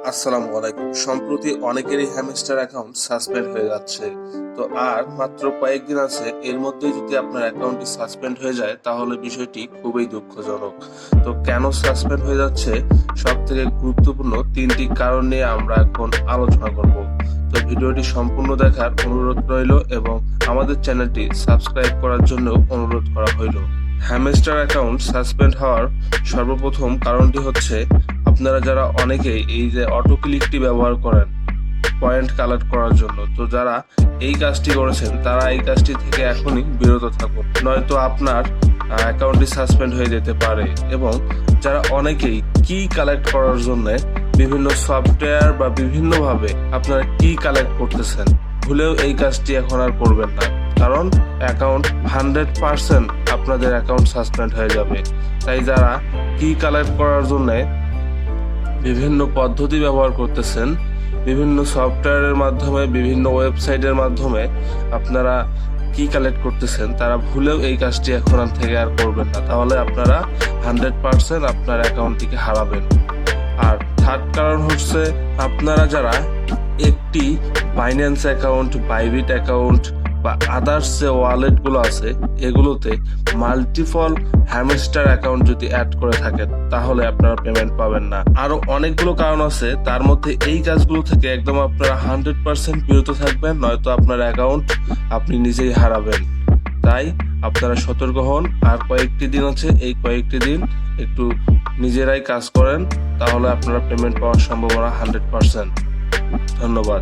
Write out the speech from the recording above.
আসসালামু আলাইকুম। সম্প্রতি অনেকেরই হ্যামস্টার অ্যাকাউন্ট সাসপেন্ড হয়ে যাচ্ছে। তো আর মাত্র কয়েকদিন আছে, এর মধ্যেই যদি আপনার অ্যাকাউন্টটি সাসপেন্ড হয়ে যায় তাহলে বিষয়টি খুবই দুঃখজনক। তো কেন সাসপেন্ড হয়ে যাচ্ছে, সব থেকে গুরুত্বপূর্ণ তিনটি কারণ নিয়ে আমরা এখন আলোচনা করব। তো ভিডিওটি সম্পূর্ণ দেখার অনুরোধ রইল এবং আমাদের চ্যানেলটি সাবস্ক্রাইব করার জন্য অনুরোধ করা হইল। হ্যামস্টার অ্যাকাউন্ট সাসপেন্ড হওয়ার সর্বপ্রথম কারণটি হচ্ছে, আপনারা যারা অনেকেই এই যে অটো ক্লিকটি ব্যবহার করেন পয়েন্ট কালেক্ট করার জন্য, তো যারা এই কাজটি করেছেন তারা এই কাজটি থেকে এখনই বিরত থাকুন, নয়তো আপনার অ্যাকাউন্টটি সাসপেন্ড হয়ে যেতে পারে। এবং যারা অনেকেই কি কালেক্ট করার জন্য বিভিন্ন সফটওয়্যার বা বিভিন্নভাবে আপনারা কি কালেক্ট করতেছেন, ভুলেও এই কাজটি এখন আর করবেন না, কারণ অ্যাকাউন্ট 100% আপনাদের অ্যাকাউন্ট সাসপেন্ড হয়ে যাবে। তাই যারা কি কালেক্ট করার জন্য বিভিন্ন পদ্ধতি ব্যবহার করতেছেন, বিভিন্ন সফটওয়্যারের মাধ্যমে, বিভিন্ন ওয়েবসাইটের মাধ্যমে আপনারা কি কালেক্ট করতেছেন, তারা ভুলেও এই কাজটি এখন থেকে আর করবেন না, তাহলে আপনারা 100% আপনার অ্যাকাউন্টটিকে হারাবেন। আর থার্ড কারণ হচ্ছে, আপনারা যারা একটি বাইন্যান্স অ্যাকাউন্ট, বাইবিট অ্যাকাউন্ট বা আদার্স যে ওয়ালেটগুলো আছে এগুলোতে মাল্টিপল হ্যামস্টার অ্যাকাউন্ট যদি অ্যাড করে থাকেন তাহলে আপনারা পেমেন্ট পাবেন না। আরো অনেকগুলো কারণ আছে, তার মধ্যে এই কাজগুলো থেকে একদম আপনারা 100% বিরত থাকবেন, নয়তো আপনার অ্যাকাউন্ট আপনি নিজেই হারাবেন। তাই আপনারা সতর্ক হন। আর কয়েকটি দিন আছে, এই কয়েকটি দিন একটু নিজেরাই কাজ করেন, তাহলে আপনারা পেমেন্ট পাওয়ার সম্ভাবনা 100%। ধন্যবাদ।